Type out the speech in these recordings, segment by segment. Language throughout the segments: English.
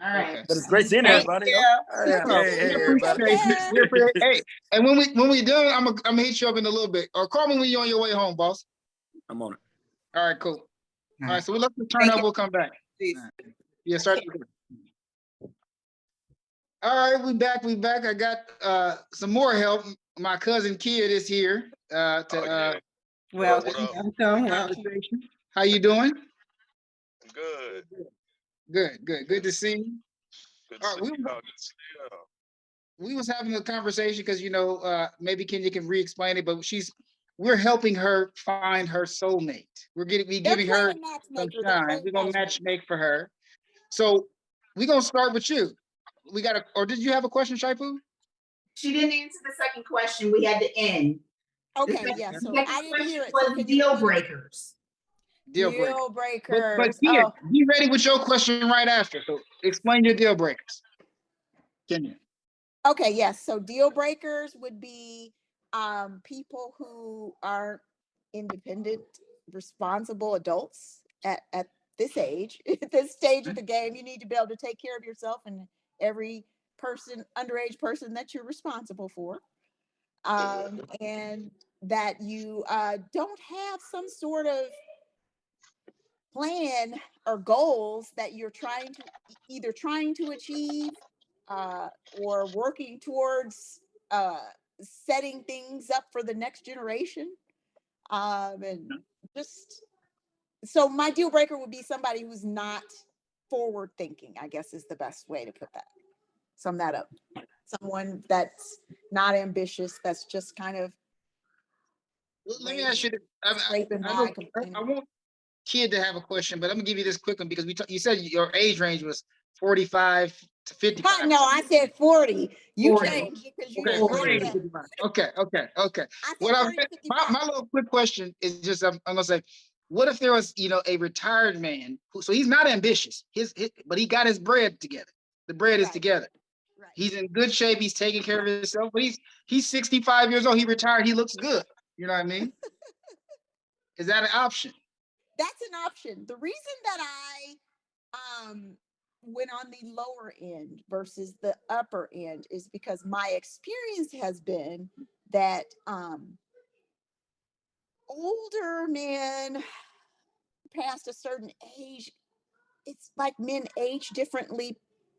All right. Okay. But it's great seeing everybody. Hey, Everybody. we appreciate. Hey, and when we done, I'm gonna hit you up in a little bit, or call me when you're on your way home, boss. I'm on it. All right, cool. All right, so we let the turn up. We'll come back. Yeah, start. All right, we back. I got some more help. My cousin Kid is here. Welcome. Conversation. How you doing? Good. Good to see you. Good to see y'all. We was having a conversation because maybe Kenya can re-explain it, but we're helping her find her soulmate. We're giving her some shine. We're gonna match make for her. So we're gonna start with you. Or did you have a question, Shaipu? She didn't answer the second question. We had to end. Okay, yeah. So I didn't hear it. Was deal breakers. Deal breakers. But Kenya, be ready with your question right after. So explain your deal breakers. Kenya. Okay, yes. So deal breakers would be people who are independent, responsible adults at this age, at this stage of the game. You need to be able to take care of yourself and every underage person that you're responsible for. And that you don't have some sort of plan or goals that you're trying to achieve or working towards setting things up for the next generation. And just so my deal breaker would be somebody who's not forward thinking, I guess is the best way to put that. Sum that up. Someone that's not ambitious, that's just kind of. Let me ask you this. I want Kid to have a question, but I'm gonna give you this quick one because you said your age range was 45 to 55. No, I said 40. You 40. Changed it because you Okay. My little quick question is just I'm gonna say, what if there was a retired man so he's not ambitious, but he got his bread together. The bread is together. Right. He's in good shape. He's taking care of himself, but he's 65 years old. He retired. He looks good. You know what I mean? Is that an option? That's an option. The reason that I went on the lower end versus the upper end is because my experience has been that older men past a certain age, it's like men age differently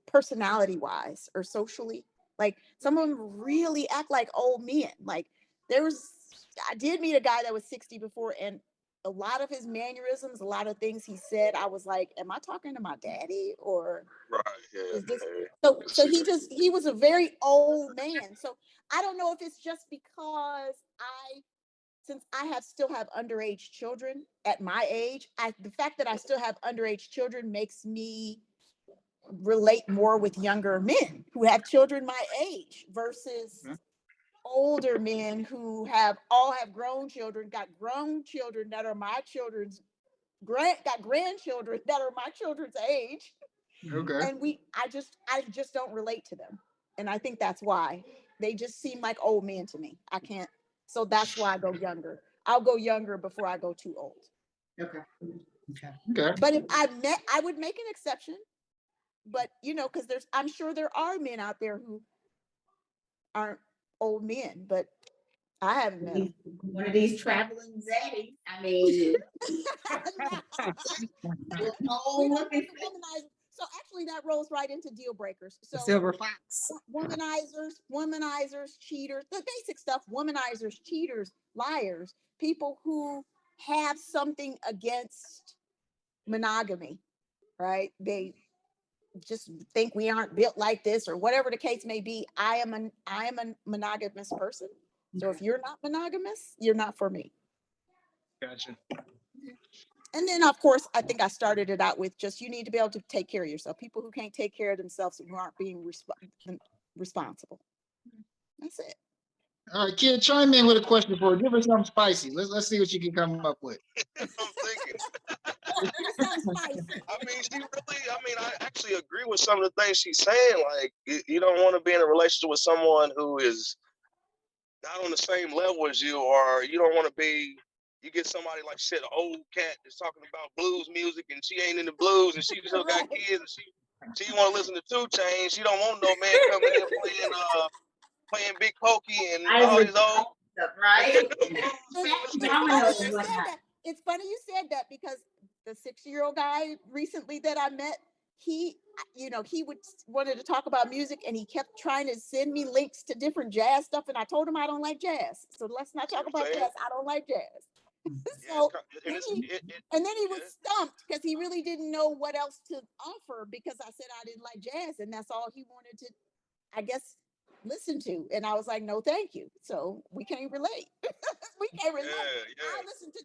personality-wise or socially. Like some of them really act like old men. Like I did meet a guy that was 60 before, and a lot of his mannerisms, a lot of things he said, I was like, am I talking to my daddy or is this? So he was a very old man. So I don't know if it's just because since I still have underage children at my age, the fact that I still have underage children makes me relate more with younger men who have children my age versus older men who all have grown children, got grown children that are my children's got grandchildren that are my children's age. Okay. And I just don't relate to them. And I think that's why they just seem like old men to me. I can't. So that's why I go younger. I'll go younger before I go too old. Okay. But if I would make an exception. But because I'm sure there are men out there who aren't old men, but I haven't met one of these traveling zaddies. I mean, so actually that rolls right into deal breakers. So silver fox, womanizers, cheaters, the basic stuff. Womanizers, cheaters, liars, people who have something against monogamy, right? They just think we aren't built like this or whatever the case may be. I am a monogamous person. So if you're not monogamous, you're not for me. Gotcha. And then, of course, I think I started it out with just you need to be able to take care of yourself. People who can't take care of themselves and who aren't being responsible. That's it. All right, Kid, chime in with a question for her. Give her something spicy. Let's see what you can come up with. I'm thinking. I actually agree with some of the things she's saying. Like, you don't want to be in a relationship with someone who is not on the same level as you, or you don't want to be. You get somebody like an old cat that's talking about blues music, and she ain't in the blues, and she still got kids, and She want to listen to 2 Chainz. She don't want no man coming in playing Big Pokey and I all would these old. right. It's Dominoes funny and you said whatnot. that. It's funny you said that because the 6-year-old guy recently that I met, he, he wanted to talk about music and he kept trying to send me links to different jazz stuff. And I told him I don't like jazz. So let's not See talk what I'm about saying? jazz. I don't like jazz. Yeah, So and then it's he, it, and then he was yeah. stumped because he really didn't know what else to offer because I said I didn't like jazz and that's all he wanted to, I guess, listen to. And I was like, no, thank you. So we can't relate. We can't relate. I listen to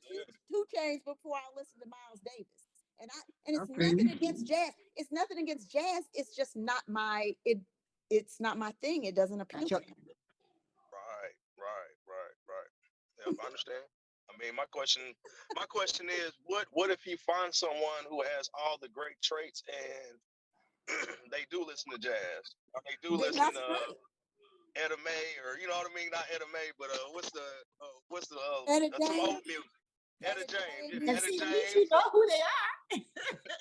two Chainz before I listen to Miles Davis. And it's Okay. nothing against jazz. It's nothing against jazz. It's just not it's not my thing. It doesn't appeal to me. Right. Yep, I understand. I mean, my question is, what if you find someone who has all the great traits and they do listen to jazz, or they do Then listen that's to great. Etta May, or you know what I mean? Not Etta May, but what's the Etta some James. old music? Etta James, James. And Etta see, at least you James. know who they are.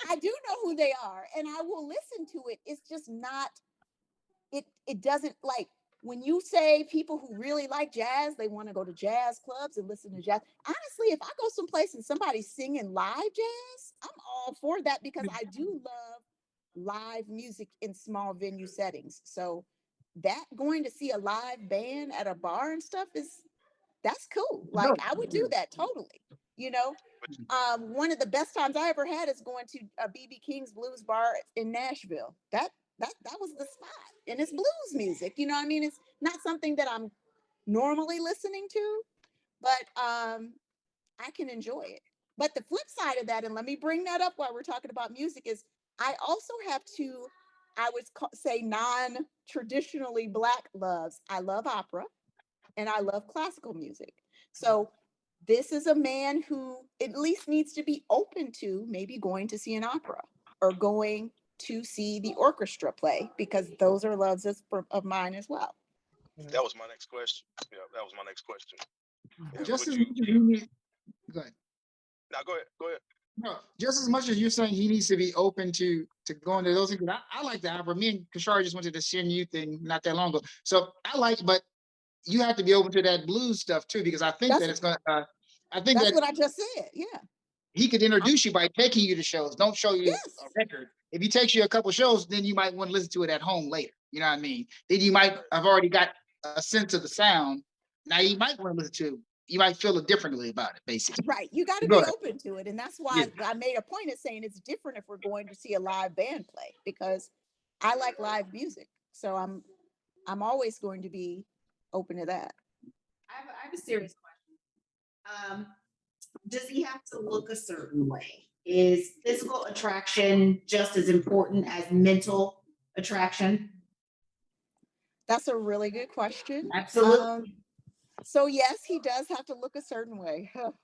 I do know who they are, and I will listen to it. It's just not. It doesn't like when you say people who really like jazz, they want to go to jazz clubs and listen to jazz. Honestly, if I go someplace and somebody's singing live jazz, I'm all for that because I do love live music in small venue settings. So that going to see a live band at a bar and stuff that's cool. Like No. I would do that totally. You know, one of the best times I ever had is going to a BB King's Blues Bar in Nashville. That was the spot, and it's blues music. You know what I mean? It's not something that I'm normally listening to, but I can enjoy it. But the flip side of that, and let me bring that up while we're talking about music, is I also have to, I would say, non-traditionally Black loves. I love opera and I love classical music. So this is a man who at least needs to be open to maybe going to see an opera or going to see the orchestra play because those are loves of mine as well. That was my next question. Yeah, that was my next question. Yeah, Just would as you? much as he needs, go ahead. Now go ahead. Go ahead. No, just as much as you're saying he needs to be open to going to those things. I like the opera. Me and Kashara just went to the CNU thing not that long ago. So I like, but you have to be open to that blues stuff too, because I think that it's gonna. I think That's that what I just said. Yeah. he could introduce you by taking you to shows. Don't show you Yes. a record. If he takes you a couple shows, then you might want to listen to it at home later. You know what I mean? Then you might have already got a sense of the sound. Now you might want to listen to. You might feel it differently about it, basically. Right. You got to Go be ahead. open to it. And that's Yeah. why I made a point of saying it's different if we're going to see a live band play because I like live music. So I'm always going to be open to that. I have a serious question. Does he have to look a certain way? Is physical attraction just as important as mental attraction? That's a really good question. Absolutely. So yes, he does have to look a certain way. I don't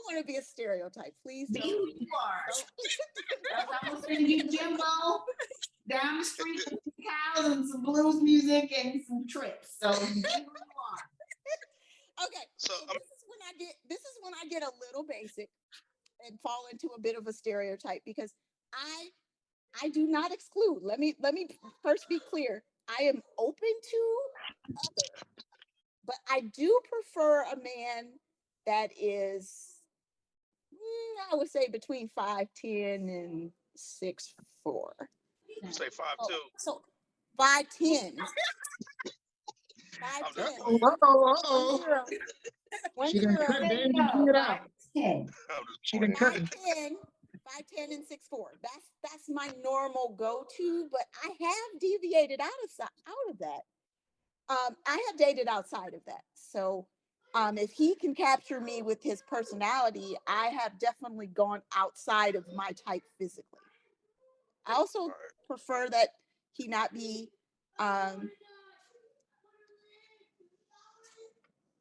want to be a stereotype, please. Be who you are. I'm gonna send you Jimbo down the street with some cows and some blues music and some trips. So be who you are. Okay. So This is when I get a little basic and fall into a bit of a stereotype because I do not exclude. Let me first be clear. I am open to other, but I do prefer a man that is I would say between 5'10" and 6'4". say 5'2". So 5'10". 5'10". She done cut. They didn't bring it out. She done cut. 5'10" and 6'4". That's my normal go-to, but I have deviated out of that. I have dated outside of that. So if he can capture me with his personality, I have definitely gone outside of my type physically. I also prefer that he not be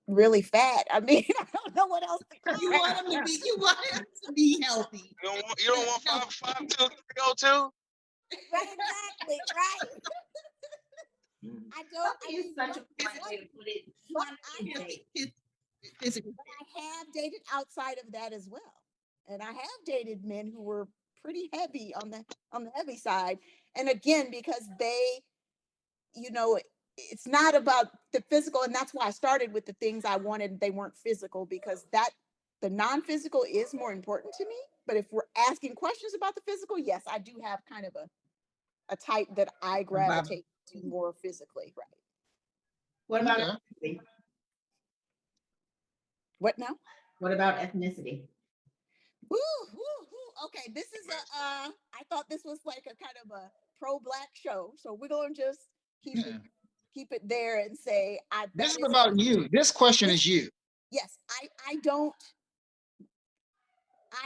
really fat. I mean, I don't know what else to call You want him to be healthy. You don't want 5'2", 302? Right, exactly, right. I don't. I It's mean, such a polite way to put it. But I have dated outside of that as well, and I have dated men who were pretty heavy on the heavy side. And again, because they, you know, it's not about the physical, and that's why I started with the things I wanted. They weren't physical, because the non-physical is more important to me. But if we're asking questions about the physical, yes, I do have kind of a type that I gravitate to more physically, right? What about Okay. ethnicity? What now? What about ethnicity? Okay, this is I thought this was like a kind of a pro-black show, so we're gonna just Yeah. keep it there and say This is about you. This question is you. Yes, I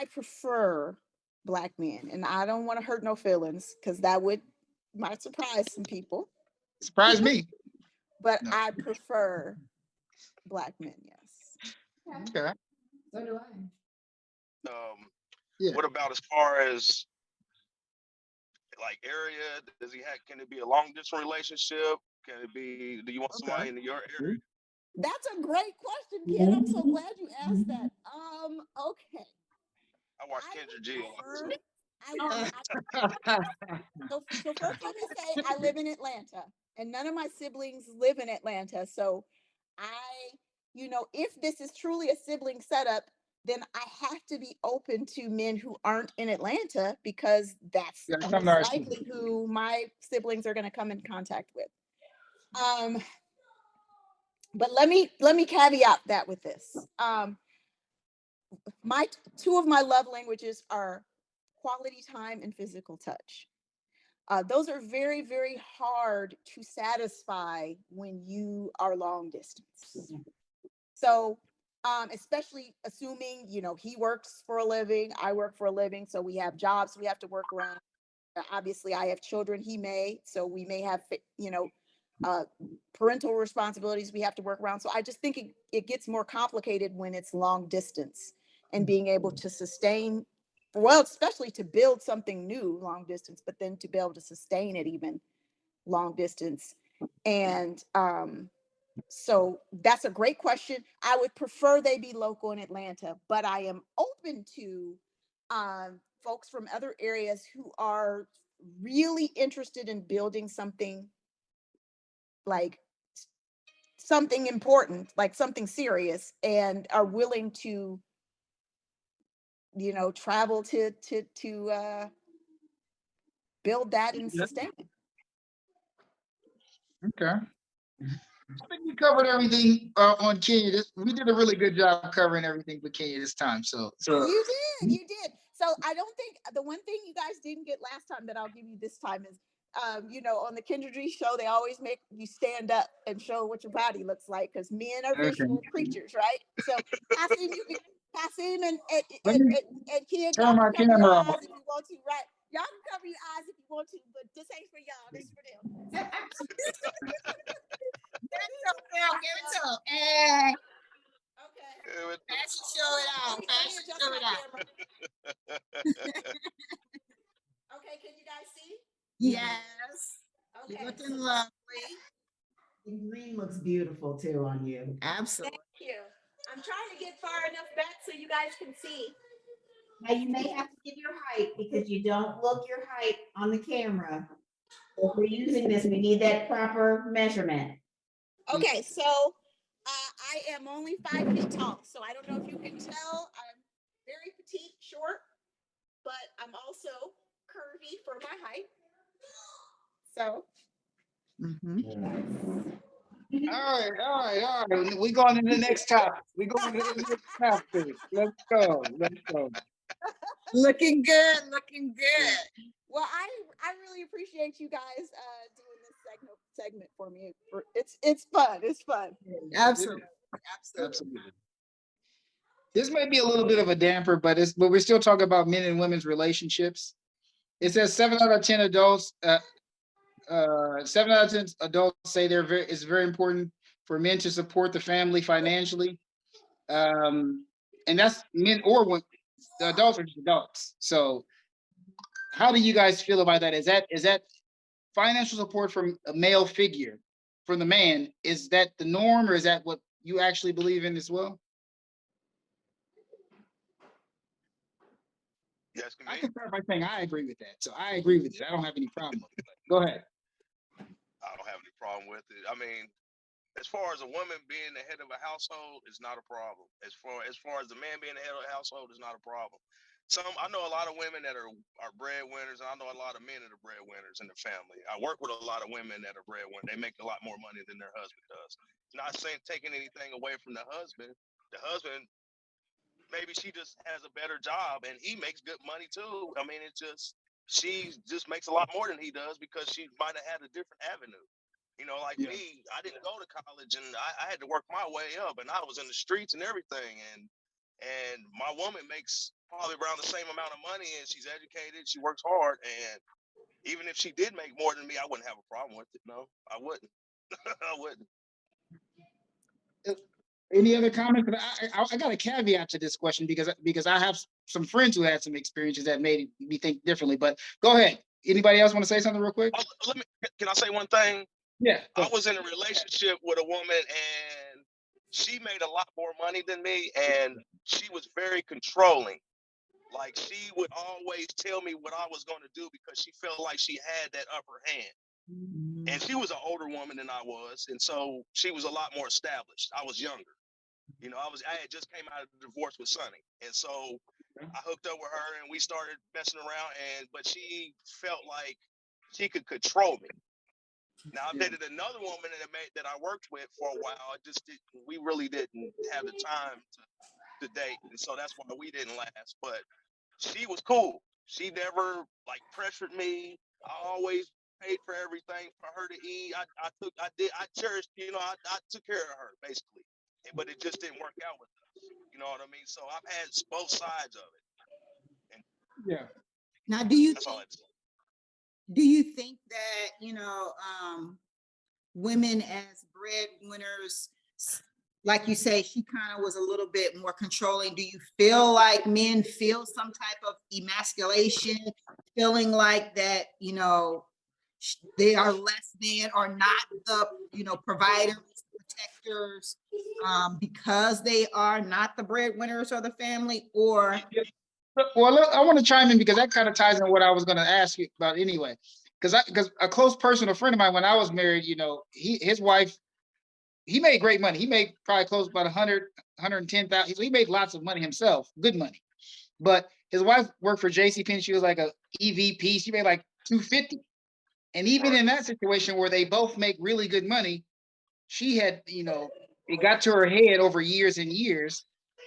prefer black men, and I don't want to hurt no feelings, because that might surprise some people, Surprise me. but No. I prefer black men. Yes. Okay. So do I. Yeah. What about as far as like area? Can it be a long distance relationship? Can it be, do you want somebody in your area? That's a great question, Ken. I'm so glad you asked that. Okay. I watch I Kendra would G a lot. prefer- so first let me say I live in Atlanta, and none of my siblings live in Atlanta. So if this is truly a sibling setup, then I have to be open to men who aren't in Atlanta, because that's Yeah, most come to our likely who my siblings are going to come in contact with. But let me caveat that with this. Two of my love languages are quality time and physical touch. Those are very, very hard to satisfy when you are long distance. So, especially assuming, he works for a living, I work for a living, so we have jobs we have to work around. Obviously, I have children, he may, so we may have, parental responsibilities we have to work around. So I just think it gets more complicated when it's long distance, and being able to sustain, well, especially to build something new long distance, but then to be able to sustain it even long distance. And so that's a great question. I would prefer they be local in Atlanta, but I am open to folks from other areas who are really interested in building something, like something important, like something serious, and are willing to, travel to build that and sustain it. Okay. I think we covered everything on Kenya. We did a really good job covering everything with Kenya this time. So You did. So I don't think the one thing you guys didn't get last time that I'll give you this time is, on the Kindredry show, they always make you stand up and show what your body looks like, because men are visual creatures, right? So Hassim and let me Kid, turn y'all my can cover your camera eyes off. if you want to, right? Y'all can cover your eyes if you want to, but this ain't for y'all. This is for them. Give it to him. Hey, Okay. fashion show it Let out. me Fashion adjust show my it out. camera. Okay, can you guys see? Yes. Okay. Looking lovely. The green looks beautiful too on you. Absolutely. Thank you. I'm trying to get far enough back so you guys can see. Now you may have to give your height, because you don't look your height on the camera. If we're using this, we need that proper measurement. Okay, so I am only 5 feet tall, so I don't know if you can tell. I'm very petite, short, but I'm also curvy for my height. So. All right. We going to the next topic. Let's go. Looking good. Looking good. Well, I really appreciate you guys doing this segment for me. It's fun. It's fun. Absolutely. Absolutely. This may be a little bit of a damper, but we're still talking about men and women's relationships. It says 7 out of 10 adults, 7 out of 10 adults say it's very important for men to support the family financially. And that's men or women. The adults are just adults. So how do you guys feel about that? Is that financial support from a male figure, from the man? Is that the norm, or is that what you actually believe in as well? You asking I me? can start by saying I agree with that. So I agree with it. I don't have any problem with it. Go ahead. I don't have any problem with it. I mean, as far as a woman being the head of a household is not a problem. As far as the man being the head of a household is not a problem. I know a lot of women that are breadwinners, and I know a lot of men that are breadwinners in the family. I work with a lot of women that are breadwinners. They make a lot more money than their husband does. Not saying taking anything away from the husband. The husband, maybe she just has a better job and he makes good money too. I mean, she just makes a lot more than he does because she might have had a different avenue. Like Yeah. me, I didn't go to college and I had to work my way up and I was in the streets and everything. And my woman makes probably around the same amount of money and she's educated, she works hard. And even if she did make more than me, I wouldn't have a problem with it. No, I wouldn't. I wouldn't. Any other comments? I got a caveat to this question because I have some friends who had some experiences that made me think differently. But go ahead. Anybody else want to say something real quick? Can I say one thing? Yeah. I was in a relationship with a woman and she made a lot more money than me and she was very controlling. Like she would always tell me what I was going to do because she felt like she had that upper hand. And she was an older woman than I was, and so she was a lot more established. I was younger. I had just came out of the divorce with Sonny, and so I hooked up with her and we started messing around. But she felt like she could control me. Now I dated another woman that I worked with for a while. We really didn't have the time to date, and so that's why we didn't last. But she was cool. She never like pressured me. I always paid for everything for her to eat. I cherished, I took care of her basically. But it just didn't work out with us. You know what I mean? So I've had both sides of it. And Yeah. Now, do you that's all I have to say. think that, women as breadwinners, like you say, she kind of was a little bit more controlling. Do you feel like men feel some type of emasculation, feeling like that, they are less than or not the, providers, protectors, because they are not the breadwinners of the family? Or Well, look, I want to chime in because that kind of ties in what I was going to ask you about anyway. Because a close personal friend of mine, when I was married, his wife, he made great money. He made probably close about 100, 110,000. So he made lots of money himself, good money. But his wife worked for JCPenney. She was like a EVP. She made like 250. And even in that situation where they both make really good money, she had, it got to her head over years and years.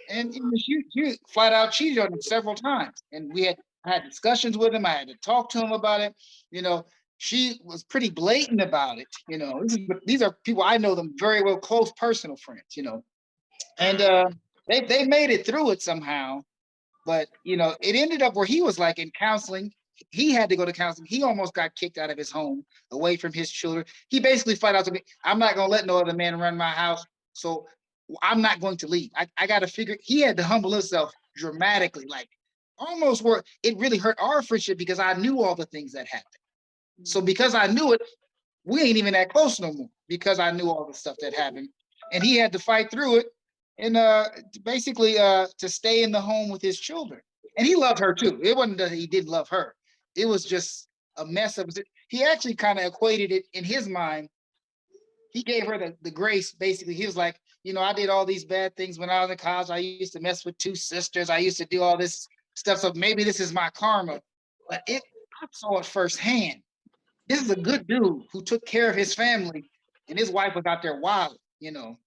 And she flat out cheated on him several times. And I had discussions with him. I had to talk to him about it. She was pretty blatant about it. These are people I know them very well, close personal friends, and they made it through it somehow. But it ended up where he was like in counseling. He had to go to counseling. He almost got kicked out of his home, away from his children. He basically flat out to me, I'm not gonna let no other man run my house. So I'm not going to leave. I gotta figure. He had to humble himself dramatically, like almost where it really hurt our friendship because I knew all the things that happened. So because I knew it, we ain't even that close no more because I knew all the stuff that happened. And he had to fight through it and basically to stay in the home with his children. And he loved her too. It wasn't that he didn't love her. It was just a mess of it. He actually kind of equated it in his mind. He gave her the grace. Basically, he was like, I did all these bad things when I was in college. I used to mess with two sisters. I used to do all this stuff. So maybe this is my karma. But I saw it firsthand. This is a good dude who took care of his family, and his wife was out there wild, so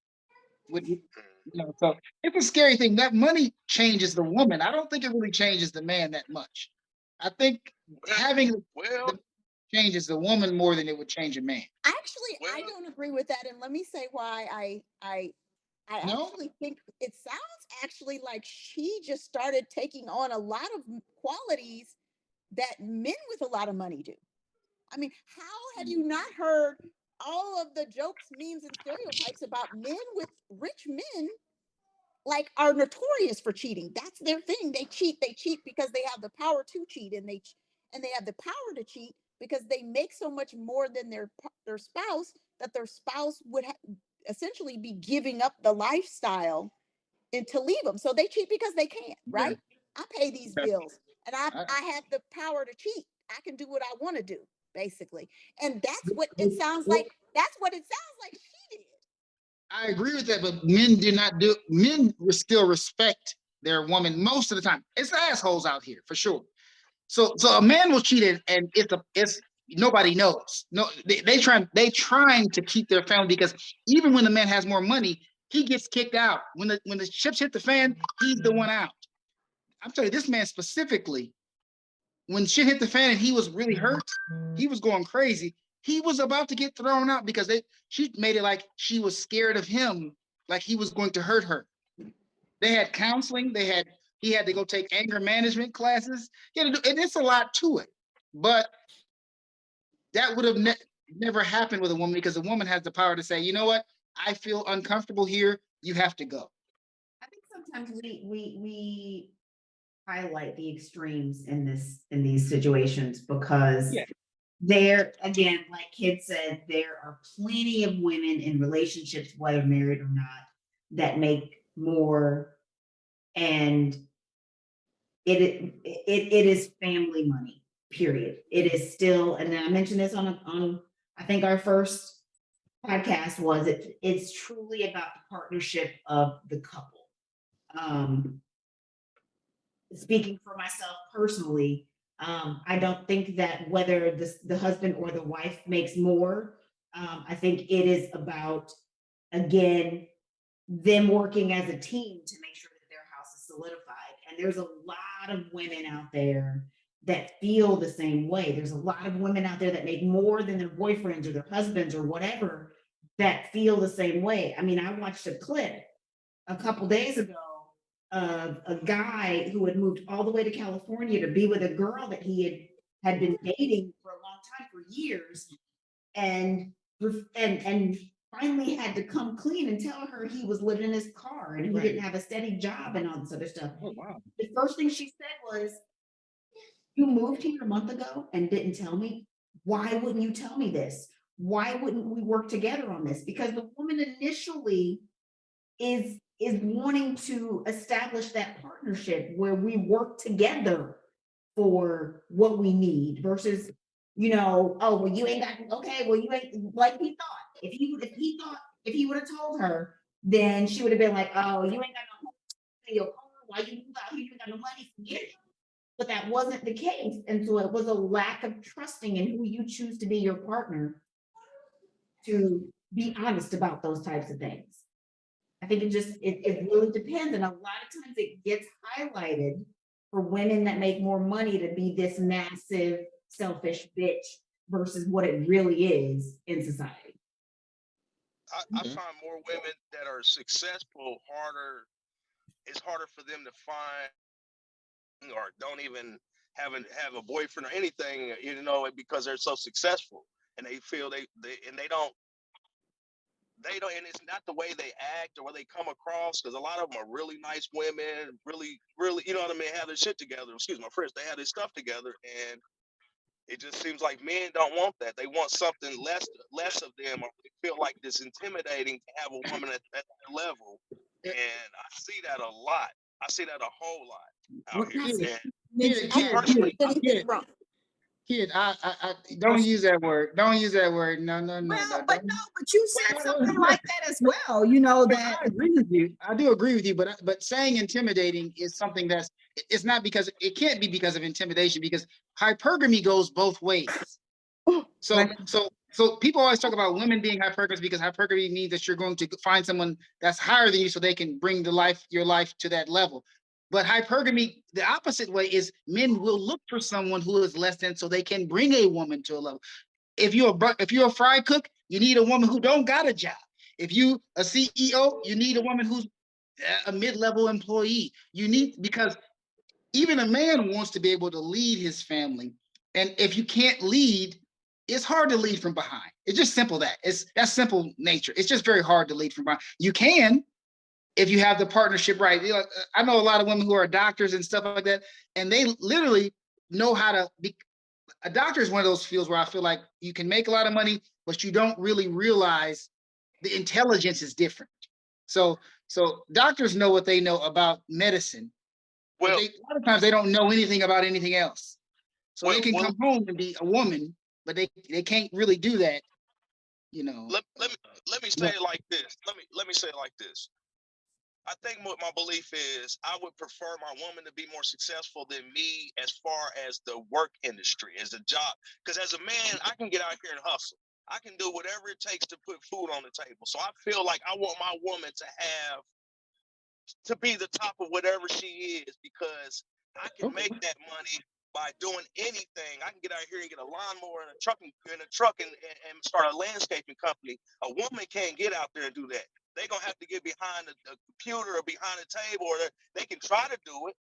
it's a scary thing. That money changes the woman. I don't think it really changes the man that much. I think having Well, changes the woman more than it would change a man. Actually, I don't agree with that, and let me say why I No? actually think it sounds actually like she just started taking on a lot of qualities that men with a lot of money do. I mean, how have you not heard all of the jokes, memes, and stereotypes about men with rich men like are notorious for cheating? That's their thing. They cheat. They cheat because they have the power to cheat, and they have the power to cheat because they make so much more than their spouse that their spouse would essentially be giving up the lifestyle and to leave them. So they cheat because they can't, right? I pay these bills. and I have the power to cheat. I can do what I want to do, basically. And that's what it sounds like. That's what it sounds like she did. I agree with that, but men do not do. Men still respect their woman most of the time. It's assholes out here for sure. So a man will cheat and it's nobody knows. No, they trying to keep their family because even when the man has more money, he gets kicked out. When the chips hit the fan, he's the one out. I'm telling you, this man specifically, when shit hit the fan and he was really hurt, he was going crazy. He was about to get thrown out because she made it like she was scared of him, like he was going to hurt her. They had counseling. He had to go take anger management classes. And it's a lot to it. But that would have never happened with a woman because a woman has the power to say, you know what? I feel uncomfortable here. You have to go. I think sometimes we highlight the extremes in these situations because there, again, like Kid said, there are plenty of women in relationships, whether married or not, that make more, and it is family money, period. It is still, and I mentioned this on I think our first podcast was it's truly about the partnership of the couple. Speaking for myself personally, I don't think that whether the husband or the wife makes more. I think it is about, again, them working as a team to make sure that their house is solidified. And there's a lot of women out there that feel the same way. There's a lot of women out there that make more than their boyfriends or their husbands or whatever that feel the same way. I mean, I watched a clip a couple days ago of a guy who had moved all the way to California to be with a girl that he had been dating for a long time, for years, and finally had to come clean and tell her he was living in his car and he didn't have a steady job and all this other stuff. Oh, wow. The first thing she said was, "You moved here a month ago and didn't tell me. Why wouldn't you tell me this? Why wouldn't we work together on this?" Because the woman initially is wanting to establish that partnership where we work together for what we need versus, oh, well, you ain't got, okay, well, you ain't, like he thought. If he would have told her, then she would have been like, oh, you ain't got no home in your car. Why you move out here? You ain't got no money for it. But that wasn't the case. And so it was a lack of trusting in who you choose to be your partner to be honest about those types of things. I think it really depends. And a lot of times it gets highlighted for women that make more money to be this massive, selfish bitch versus what it really is in society. I find more women that are successful it's harder for them to find or don't even have a boyfriend or anything, because they're so successful and they feel they don't, and it's not the way they act or what they come across, because a lot of them are really nice women, really, really, you know what I mean, have their shit together. Excuse my French, they have their stuff together, and it just seems like men don't want that. They want something less of them, or they feel like it's intimidating to have a woman at that level. And I see that a lot. I see that a whole lot out here. Kid, I don't use that word. Don't use that word. No. But you said something like that as well. That I agree with you. I do agree with you, but saying intimidating is something it's not because it can't be because of intimidation, because hypergamy goes both ways. So people always talk about women being hypergamous because hypergamy means that you're going to find someone that's higher than you so they can bring your life to that level. But hypergamy, the opposite way, is men will look for someone who is less than so they can bring a woman to a level. If you're a fry cook, you need a woman who don't got a job. If you a CEO, you need a woman who's a mid-level employee. Because even a man wants to be able to lead his family. And if you can't lead, it's hard to lead from behind. It's just simple that's simple nature. It's just very hard to lead from behind. You can, if you have the partnership right. I know a lot of women who are doctors and stuff like that, and they literally know how to be. A doctor is one of those fields where I feel like you can make a lot of money, but you don't really realize the intelligence is different. So doctors know what they know about medicine, But Well, a lot of times they don't know anything about anything else. So they can well, come home and be a woman, but they can't really do that, you know. let me say it like this. Let me say it like this. I think what my belief is, I would prefer my woman to be more successful than me as far as the work industry, as a job. Because as a man, I can get out here and hustle. I can do whatever it takes to put food on the table. So I feel like I want my woman to be the top of whatever she is, because I can make that money by doing anything. I can get out here and get a lawnmower and a truck and start a landscaping company. A woman can't get out there and do that. They're gonna have to get behind a computer or behind a table, or they can try to do it,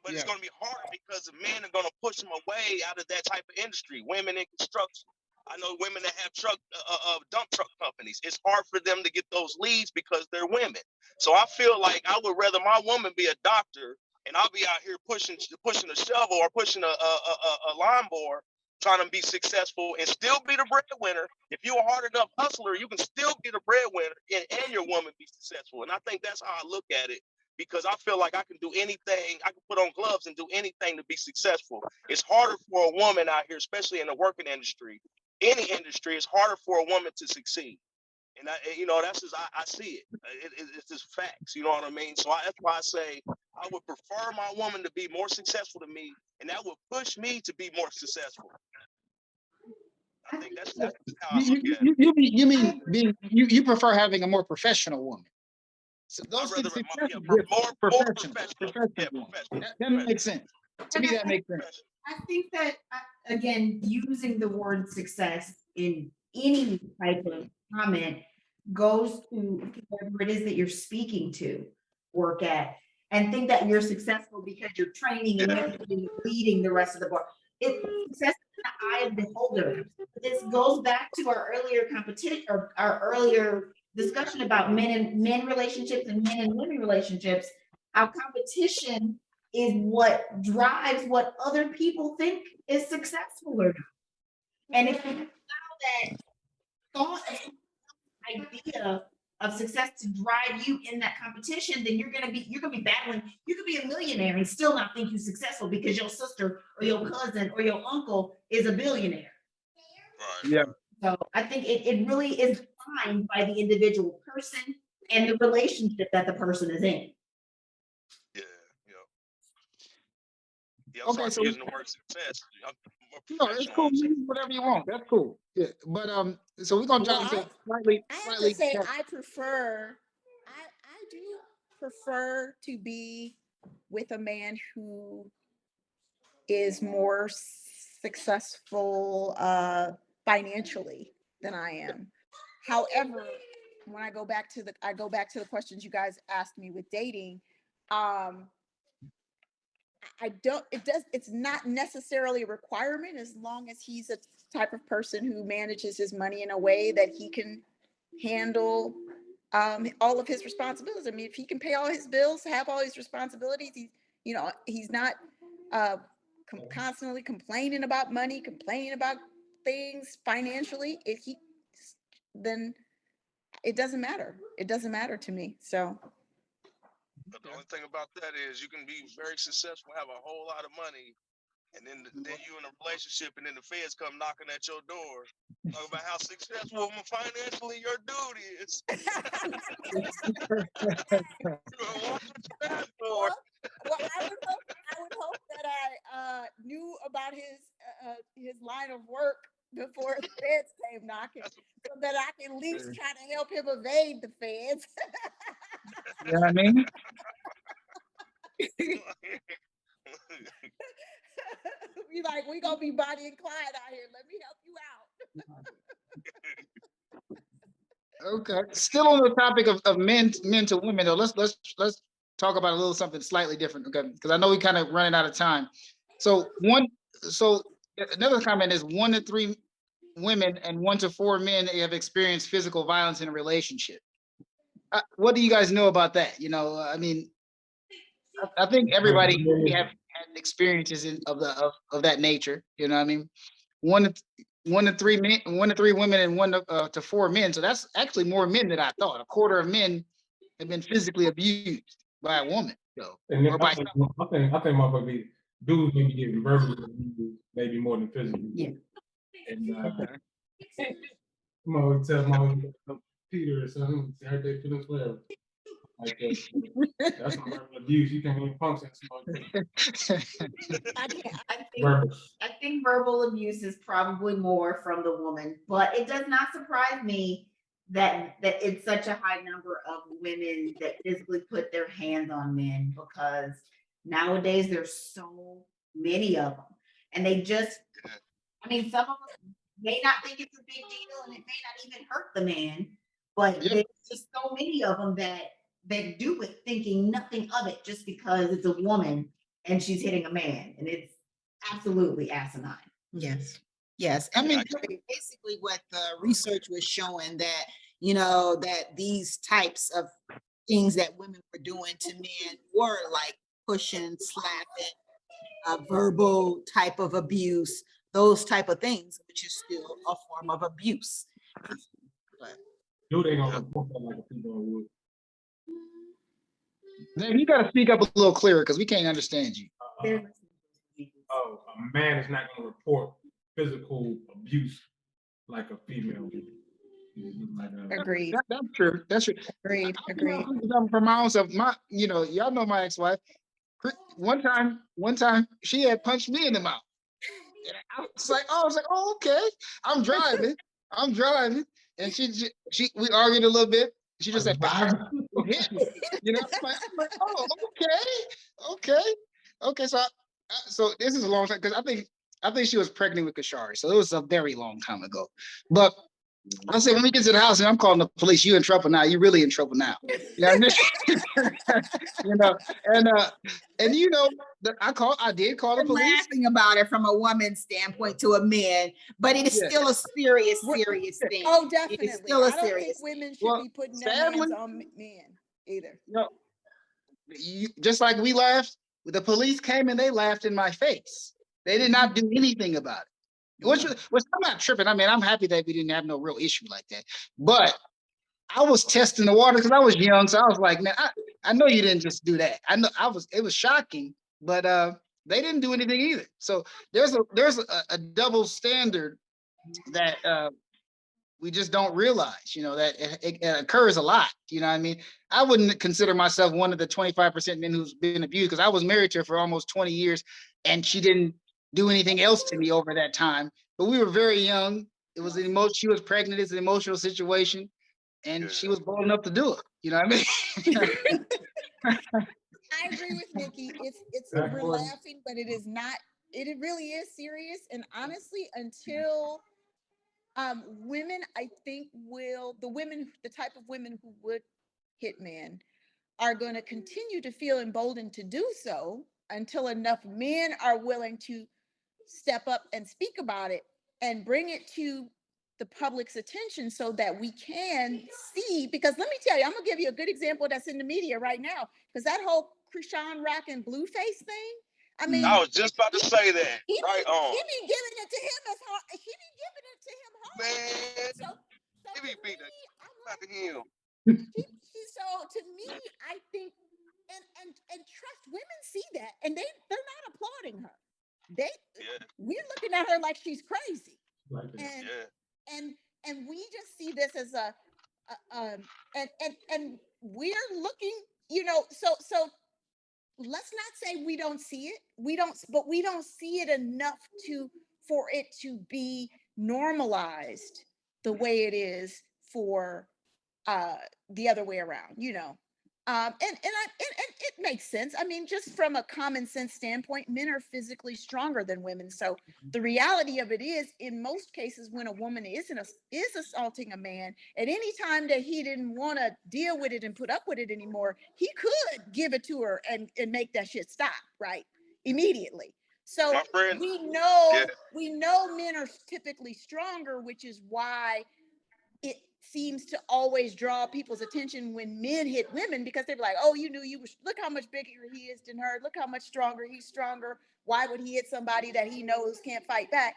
but it's gonna be hard because the men are gonna push them away out of that type of industry. Women in construction. I know women that have dump truck companies. It's hard for them to get those leads because they're women. So I feel like I would rather my woman be a doctor and I'll be out here pushing a shovel or pushing a lawnmower, trying to be successful and still be the breadwinner. If you're a hard enough hustler, you can still be the breadwinner and your woman be successful. And I think that's how I look at it, because I feel like I can do anything. I can put on gloves and do anything to be successful. It's harder for a woman out here, especially in the working industry. Any industry, it's harder for a woman to succeed. And that's just I see it. It's just facts. You know what I mean? So that's why I say I would prefer my woman to be more successful than me, and that would push me to be more successful. I think that's how I look at it. You prefer having a more professional woman. So I'd those rather things more professional. That makes sense. To me, that makes sense. I think that, again, using the word success in any type of comment goes to whatever it is that you're speaking to, work at, and think that you're successful because you're training and leading the rest of the board. Success in the eye of the beholder. This goes back to our earlier competition, or our earlier discussion about men and men relationships and men and women relationships. Our competition is what drives what other people think is successful or not. And if you allow that thought idea of success to drive you in that competition, then you're gonna be battling. You could be a millionaire and still not think you're successful because your sister or your cousin or your uncle is a billionaire. Right. Yeah. So I think it really is defined by the individual person and the relationship that the person is in. Yeah. Okay, Sorry so for using the word success. I'm more no, it's professional. cool. Use whatever you want. That's cool. Yeah, but so we're gonna jump into slightly. I have to say, I do prefer to be with a man who is more successful financially than I am. However, when I go back to the questions you guys asked me with dating, it's not necessarily a requirement, as long as he's a type of person who manages his money in a way that he can handle all of his responsibilities. I mean, if he can pay all his bills, have all his responsibilities, he's not constantly complaining about money, complaining about things financially. Then it doesn't matter. It doesn't matter to me. So. But the only thing about that is you can be very successful, have a whole lot of money, and then you in a relationship, and then the feds come knocking at your door, talk about how successful financially your dude is. Well, I would hope that I knew about his line of work before the feds came knocking, so that I can at least try to help him evade the feds. You know what I mean? Be like, we gonna be Bonnie and Clyde out here. Let me help you out. Okay. Still on the topic of men to women, though. Let's talk about a little something slightly different, okay? Because I know we kind of running out of time. So another comment is 1 to 3 women and 1 to 4 men have experienced physical violence in a relationship. What do you guys know about that? I mean, I think everybody have had experiences of that nature. You know what I mean? 1 to 3 men, 1 to 3 women, and 1 to 4 men. So that's actually more men than I thought. A quarter of men have been physically abused by a woman. So, And then or by I think motherfuckers be dudes maybe getting verbally abused, maybe more than physically. Yeah. And I'm always tell mom Peter or something, hurt their feelings forever. Like that's not verbal abuse. You can't even function. I can't. Verbal. I think verbal abuse is probably more from the woman, but it does not surprise me that it's such a high number of women that physically put their hands on men, because nowadays there's so many of them, and they just, I mean, some of them may not think it's a big deal, and it may not even hurt the man, but Yep. there's just so many of them that do it thinking nothing of it just because it's a woman and she's hitting a man, and it's absolutely asinine. Yes. Yes. I And mean, basically what the research was showing that, you know, that these types of things that women were doing to men were like pushing, slapping, verbal type of abuse, those type of things, which is still a form of abuse. But Dude ain't gonna report that like a female would. Dave, you got to speak up a little clearer because we can't understand you. Oh, a man is not gonna report physical abuse like a female would. Like Agreed. That's true. That's true. Agreed. Agreed. For my own self, y'all know my ex-wife. One time, she had punched me in the mouth. And I was like, oh, okay. I'm driving, and we argued a little bit. She just said, hit me. I'm like, oh, okay. So this is a long time because I think she was pregnant with Kashari, so it was a very long time ago. But I said, when we get to the house and I'm calling the police, you in trouble now. You really in trouble now. You know, I did call the we're police. laughing about it from a woman's standpoint to a man, but it is Yeah. still a serious thing. Oh, It definitely. is still a I don't think serious. women should Well, be putting their sadly- hands on men either. Just like we laughed, the police came and they laughed in my face. They did not do anything about it. Which I'm not tripping. I mean, I'm happy that we didn't have no real issue like that. But I was testing the water because I was young, so I was like, man, I know you didn't just do that. I know it was shocking, but they didn't do anything either. So there's a double standard that we just don't realize, that it occurs a lot. You know what I mean? I wouldn't consider myself one of the 25% men who's been abused because I was married to her for almost 20 years and she didn't do anything else to me over that time. But we were very young. It was she was pregnant. It's an emotional situation. And she was bold enough to do it. You know what I mean? I agree with Nikki. We're laughing, but it is not. It really is serious. And honestly, until women, I think the type of women who would hit men are going to continue to feel emboldened to do so until enough men are willing to step up and speak about it and bring it to the public's attention so that we can see. Because let me tell you, I'm gonna give you a good example that's in the media right now. Because that whole Krishan Rock and Blueface thing, I mean, I was just about to say that. Right on. He be giving it to him as hard. He be giving it to him hard. Man, So he be to beating me, I'm about like, to him. so to me, I think, and trust, women see that, and they're not applauding her. We're looking at her like she's crazy, and we just see this as and we're looking, so let's not say we don't see it. But we don't see it enough for it to be normalized the way it is for the other way around, and it makes sense. I mean, just from a common sense standpoint, men are physically stronger than women. So the reality of it is, in most cases, when a woman is assaulting a man, at any time that he didn't want to deal with it and put up with it anymore, he could give it to her and make that shit stop right immediately. So we know men are typically stronger, which is why it seems to always draw people's attention when men hit women, because they're like, oh, look how much bigger he is than her. Look how much stronger he's stronger. Why would he hit somebody that he knows can't fight back?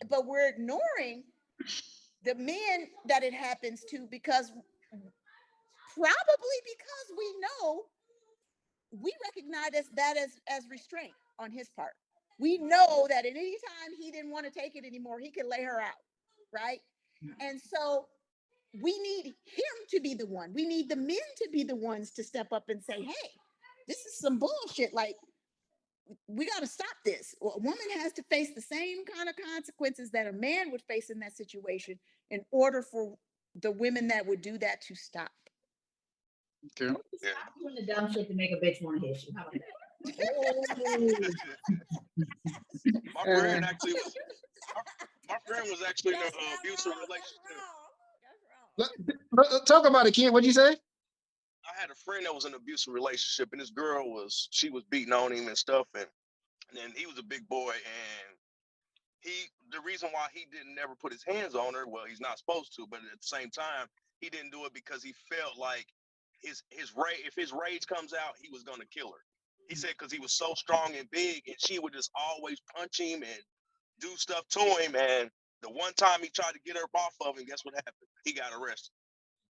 But we're ignoring the men that it happens to, because we know we recognize that as restraint on his part. We know that at any time he didn't want to take it anymore, he could lay her out, right? And so we need him to be the one. We need the men to be the ones to step up and say, hey, this is some bullshit. Like, we got to stop this. A woman has to face the same kind of consequences that a man would face in that situation in order for the women that would do that to stop. Okay. Yeah. Stop doing the dumb shit to make a bitch want to hit you. How about that? My friend actually was my friend was actually in an abusive relationship. Talk about it, kid. What'd you say? I had a friend that was in an abusive relationship, and this girl was beating on him and stuff, and then he was a big boy, and the reason why he didn't never put his hands on her, well, he's not supposed to, but at the same time, he didn't do it because he felt like if his rage comes out, he was gonna kill her. He said because he was so strong and big, and she would just always punch him and do stuff to him. And the one time he tried to get her off of him, guess what happened? He got arrested.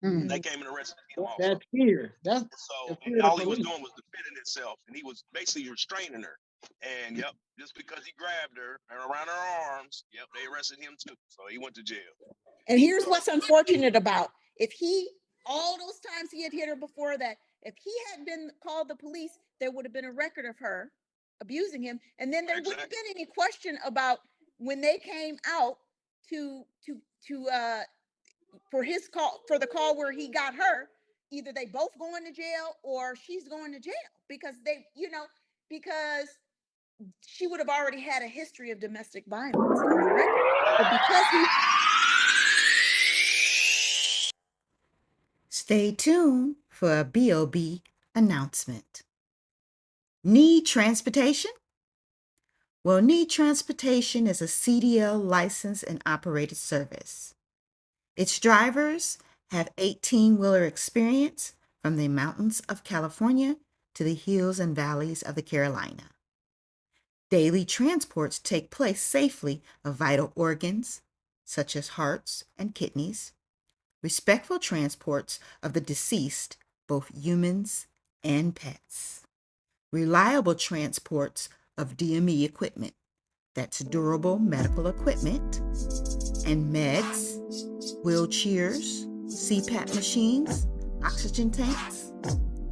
They came and arrested him also. That's fear. That's So the fear of all the he was police. doing was defending himself, and he was basically restraining her. And yep, just because he grabbed her and around her arms, yep, they arrested him too. So he went to jail. And here's what's unfortunate about all those times he had hit her before that, if he had been called the police, there would have been a record of her abusing him, and then there wouldn't have been any question about when they came out to for the call where he got her. Either they both going to jail or she's going to jail because because she would have already had a history of domestic violence on the record. But because he Stay tuned for a BOB announcement. Need transportation? Well, Need Transportation is a CDL licensed and operated service. Its drivers have 18-wheeler experience from the mountains of California to the hills and valleys of the Carolina. Daily transports take place safely of vital organs, such as hearts and kidneys, respectful transports of the deceased, both humans and pets, reliable transports of DME equipment, that's durable medical equipment, and meds, wheelchairs, CPAP machines, oxygen tanks,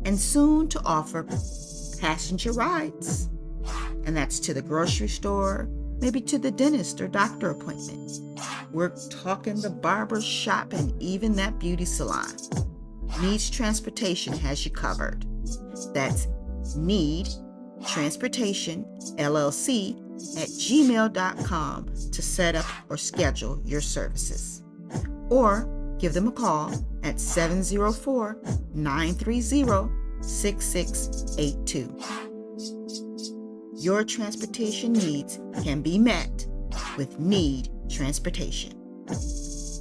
and soon to offer passenger rides. And that's to the grocery store, maybe to the dentist or doctor appointment. We're talking the barber shop and even that beauty salon. Needs Transportation has you covered. That's Need Transportation LLC at gmail.com to set up or schedule your services. Or give them a call at 704-930-6682. Your transportation needs can be met with Need Transportation.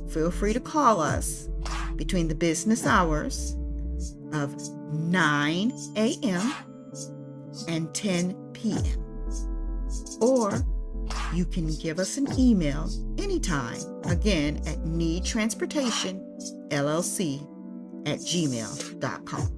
Feel free to call us between the business hours of 9 a.m. and 10 p.m. Or you can give us an email anytime, again at needtransportationllc@gmail.com.